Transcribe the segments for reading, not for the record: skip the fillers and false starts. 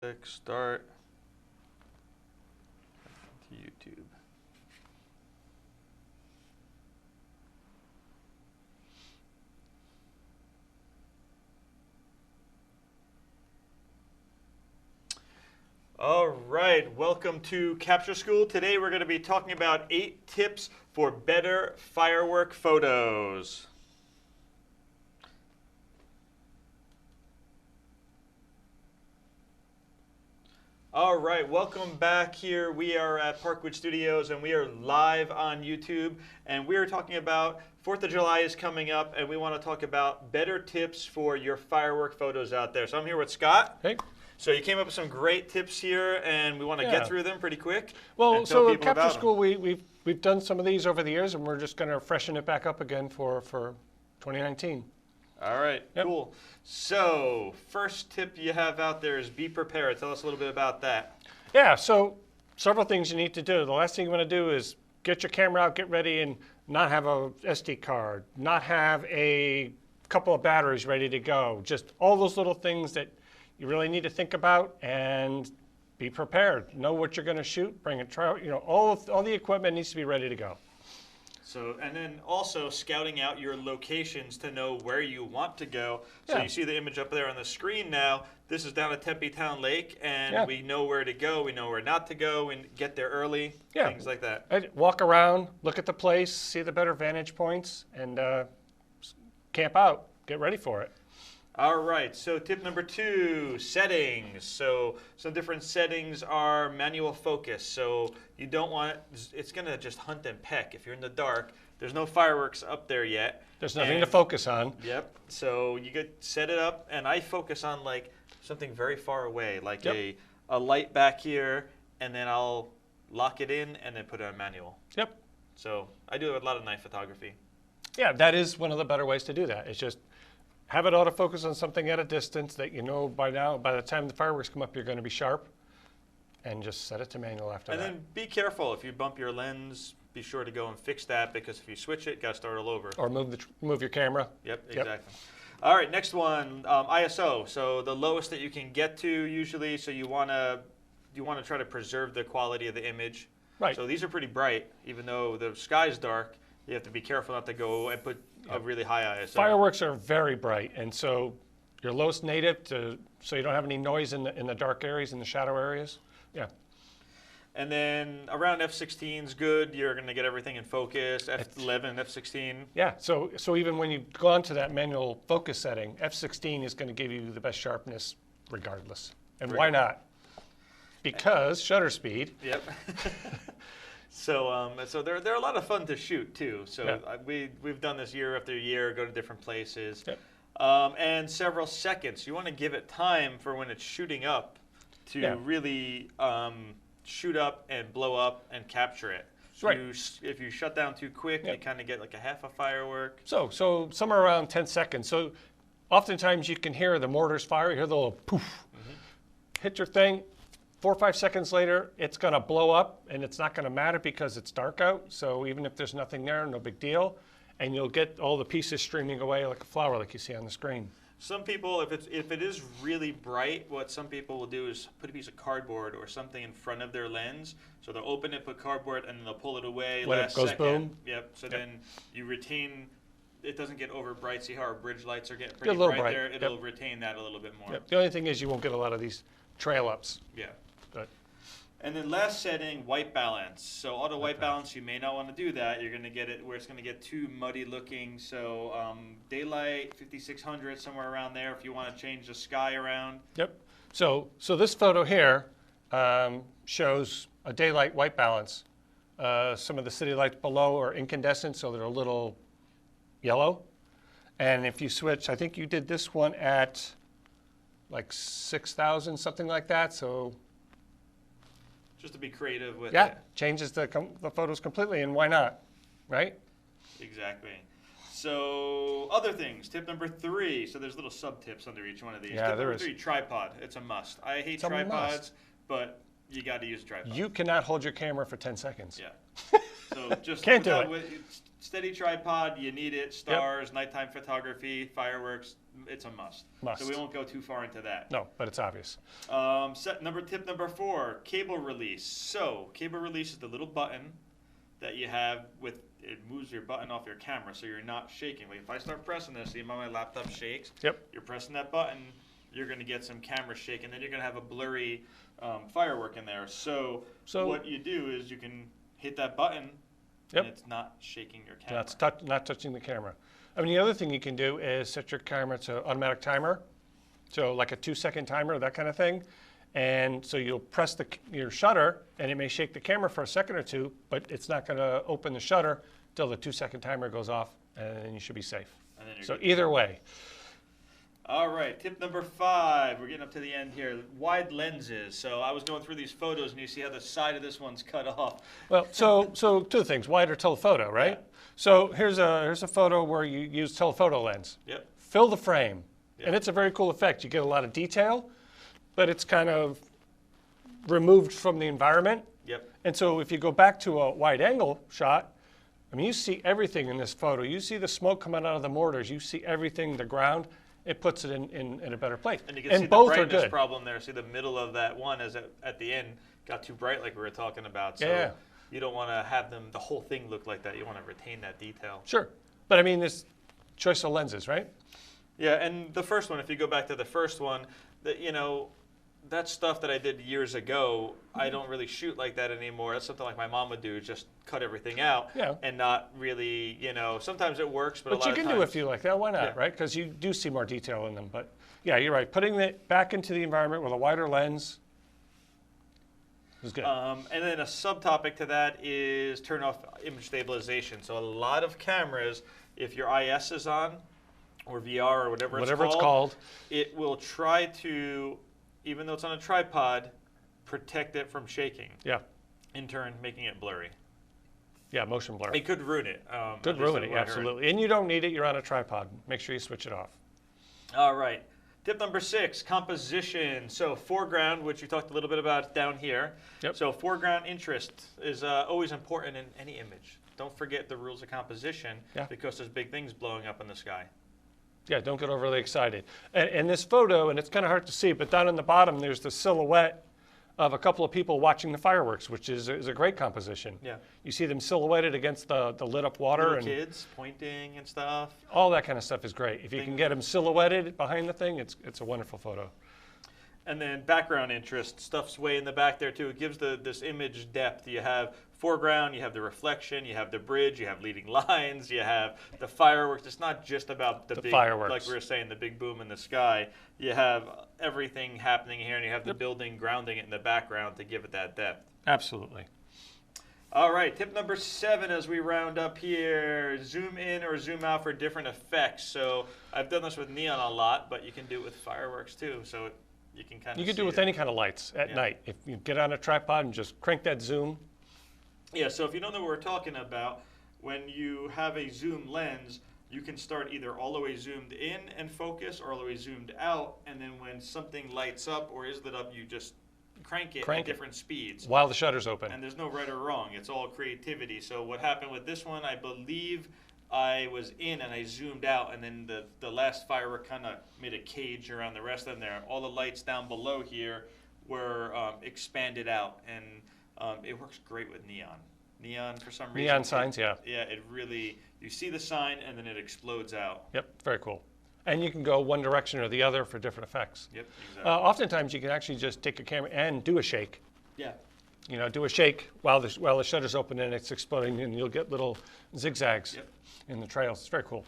Click start to YouTube. All right, welcome to Capture School. Today we're going to be talking about 8 tips for better firework photos. All right, welcome back here. We are at Parkwood Studios and we are live on YouTube, and we are talking about 4th of July is coming up, and we want to talk about better tips for your firework photos out there. So I'm here with Scott. Hey. So you came up with some great tips here, and we want to get through them pretty quick. Well, so at Capture School, we've done some of these over the years, and we're just going to freshen it back up again for 2019. All right, Yep. Cool. So first tip you have out there is be prepared. Tell us a little bit about that. Yeah, so several things you need to do. The last thing you want to do is get your camera out, get ready, and not have a SD card, not have a couple of batteries ready to go. Just all those little things that you really need to think about, and be prepared. Know what you're going to shoot. Bring a tripod. You know, all the equipment needs to be ready to go. So, and then also scouting out your locations to know where you want to go. So Yeah. you see the image up there on the screen now. This is down at Tempe Town Lake, and Yeah. we know where to go. We know where not to go, and get there early. Yeah. Things like that. I'd walk around, look at the place, see the better vantage points, and camp out. Get ready for it. All right, so tip number 2, settings. So some different settings are manual focus. So you don't want it's going to just hunt and peck. If you're in the dark, there's no fireworks up there yet. There's nothing to focus on. Yep. So you could set it up, and I focus on like something very far away, like a light back here, and then I'll lock it in and then put it on manual. Yep. So I do a lot of night photography. Yeah, that is one of the better ways to do that. It's just have it autofocus on something at a distance that you know by the time the fireworks come up, you're going to be sharp, and just set it to manual after that. And then be careful. If you bump your lens, be sure to go and fix that, because if you switch it, got to start all over. Or move your camera. Yep, exactly. All right, next one, ISO. So the lowest that you can get to usually. So you want to try to preserve the quality of the image. Right. So these are pretty bright, even though the sky's dark. You have to be careful not to go and put a really high ISO. Fireworks are very bright, and so your lowest native so you don't have any noise in the dark areas, in the shadow areas. Yeah. And then around f16 is good. You're going to get everything in focus. F11, F16. Yeah. So even when you've gone to that manual focus setting, F16 is going to give you the best sharpness regardless. And why not? Because shutter speed. Yep. So they're a lot of fun to shoot too. So we've done this year after year, go to different places, and several seconds. You want to give it time for when it's shooting up to really shoot up and blow up and capture it. Right. If you shut down too quick, you kind of get like a half a firework. So somewhere around 10 seconds. So oftentimes you can hear the mortars fire. You hear the little poof, hit your thing. 4 or 5 seconds later, it's going to blow up, and it's not going to matter because it's dark out. So even if there's nothing there, no big deal. And you'll get all the pieces streaming away like a flower, like you see on the screen. Some people, if it is really bright, what some people will do is put a piece of cardboard or something in front of their lens. So they'll open it, put cardboard, and then they'll pull it away when last it goes second. Boom. Yep. So then you retain. It doesn't get over bright. See how our bridge lights are getting pretty bright there? It'll retain that a little bit more. Yep. The only thing is you won't get a lot of these trail ups. Yeah. But and then last setting, white balance. So auto white balance, you may not want to do that. You're going to get it where it's going to get too muddy looking. So daylight, 5600, somewhere around there if you want to change the sky around. Yep. So this photo here shows a daylight white balance. Some of the city lights below are incandescent, so they're a little yellow. And if you switch, I think you did this one at like 6,000, something like that. So just to be creative with it. Changes the photos completely, and why not, right? Exactly. So other things, tip number 3. So there's little sub-tips under each one of these. Yeah, tip there number is. 3, tripod. It's a must. I hate tripods, but you got to use a tripod. You cannot hold your camera for 10 seconds. Yeah. So So just Can't do it. Steady tripod, you need it. Stars, nighttime photography, fireworks, it's a must. Must. So we won't go too far into that. No, but it's obvious. Tip number 4, cable release. So cable release is the little button that you have it moves your button off your camera so you're not shaking. Like if I start pressing this, see how my laptop shakes? Yep. You're pressing that button, you're going to get some camera shake, and then you're going to have a blurry firework in there. So what you do is you can hit that button, and it's not shaking your camera. That's not touching the camera. I mean, the other thing you can do is set your camera to automatic timer, so like a 2-second timer, that kind of thing. And so you'll press your shutter, and it may shake the camera for a second or two, but it's not going to open the shutter till the 2-second timer goes off, and then you should be safe. So either way. All right, tip number 5. We're getting up to the end here. Wide lenses. So I was going through these photos, and you see how the side of this one's cut off. Well, so 2 things. Wide or telephoto, right? Yeah. So here's a photo where you use telephoto lens. Yep. Fill the frame, and it's a very cool effect. You get a lot of detail, but it's kind of removed from the environment. Yep. And so if you go back to a wide angle shot, I mean, you see everything in this photo. You see the smoke coming out of the mortars. You see everything, the ground. It puts it in a better place. And you can see both the brightness are good. problem there. See the middle of that one is at the end got too bright like we were talking about. So you don't want to have the whole thing look like that. You want to retain that detail. Sure. But I mean, this choice of lenses, right? Yeah, and the first one, if you go back to the first one, that stuff that I did years ago, I don't really shoot like that anymore. That's something like my mom would do, just cut everything out and not really, sometimes it works, but a lot of times. But you can do a few like that, why not, right? Because you do see more detail in them. But yeah, you're right. Putting it back into the environment with a wider lens is good. And then a subtopic to that is turn off image stabilization. So a lot of cameras, if your IS is on, or VR or whatever it's called, it will try to, even though it's on a tripod, protect it from shaking. Yeah. In turn, making it blurry. Yeah, motion blur. It could ruin it. Could ruin it, absolutely. And you don't need it. You're on a tripod. Make sure you switch it off. All right. Tip number 6, composition. So foreground, which you talked a little bit about down here. Yep. So foreground interest is always important in any image. Don't forget the rules of composition because there's big things blowing up in the sky. Yeah, don't get overly excited. And this photo, and it's kind of hard to see, but down in the bottom there's the silhouette of a couple of people watching the fireworks, which is a great composition. Yeah. You see them silhouetted against the lit up water. Little and kids pointing and stuff. All that kind of stuff is great. If you can get them silhouetted behind the thing, it's a wonderful photo. And then background interest, stuff's way in the back there too. It gives this image depth. You have foreground, you have the reflection, you have the bridge, you have leading lines, you have the fireworks. It's not just about the big fireworks, like we were saying, the big boom in the sky. You have everything happening here, and you have the building grounding it in the background to give it that depth. Absolutely. All right, tip number 7 as we round up here, zoom in or zoom out for different effects. So I've done this with neon a lot, but you can do it with fireworks too. So you can kind of You can do it with any kind of lights at night. If you get on a tripod and just crank that zoom. Yeah, so if you don't know what we're talking about, when you have a zoom lens, you can start either all the way zoomed in and focus or all the way zoomed out, and then when something lights up or is lit up, you just crank it at different speeds. While the shutter's open. And there's no right or wrong. It's all creativity. So what happened with this one, I believe I was in and I zoomed out, and then the last firework kind of made a cage around the rest of them there. All the lights down below here were expanded out, and it works great with neon. Neon, for some reason. Neon signs, yeah, it really, you see the sign and then it explodes out. Yep, very cool. And you can go one direction or the other for different effects. Yep, exactly. Oftentimes you can actually just take a camera and do a shake. Yeah. Do a shake while the shutter's open and it's exploding, and you'll get little zigzags in the trails. It's very cool.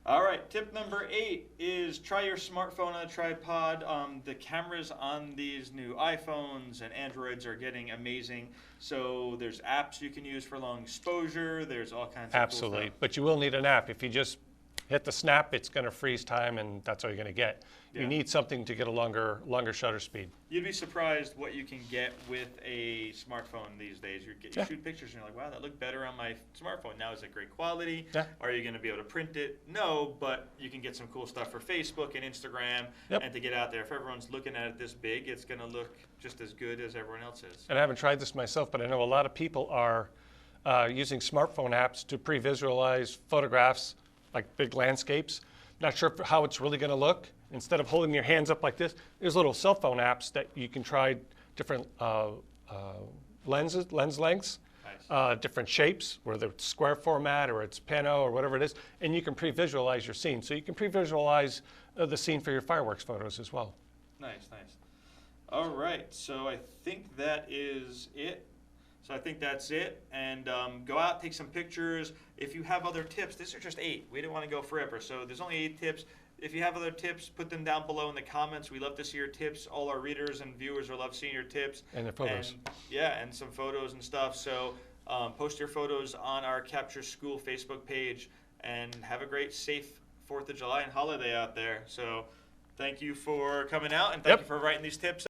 All right, tip number 8 is try your smartphone on a tripod. The cameras on these new iPhones and Androids are getting amazing. So there's apps you can use for long exposure. There's all kinds of Absolutely, cool stuff. But you will need an app. If you just hit the snap, it's going to freeze time, and that's all you're going to get. You need something to get a longer shutter speed. You'd be surprised what you can get with a smartphone these days. You shoot pictures and you're like, wow, that looked better on my smartphone. Now is it great quality? Yeah. Are you going to be able to print it? No, but you can get some cool stuff for Facebook and Instagram and to get out there. If everyone's looking at it this big, it's going to look just as good as everyone else is. And I haven't tried this myself, but I know a lot of people are using smartphone apps to pre-visualize photographs, like big landscapes. Not sure how it's really going to look. Instead of holding your hands up like this, there's little cell phone apps that you can try different lens lengths, Nice. different shapes, whether it's square format or it's pano or whatever it is, and you can pre-visualize your scene. So you can pre-visualize the scene for your fireworks photos as well. Nice, nice. All right, so I think that is it. So I think that's it. And go out, take some pictures. If you have other tips, these are just 8. We didn't want to go forever, so there's only 8 tips. If you have other tips, put them down below in the comments. We love to see your tips. All our readers and viewers will love seeing your tips. And the photos. And, yeah, and some photos and stuff. So post your photos on our Capture School Facebook page. And have a great, safe 4th of July and holiday out there. So thank you for coming out, and thank you for writing these tips.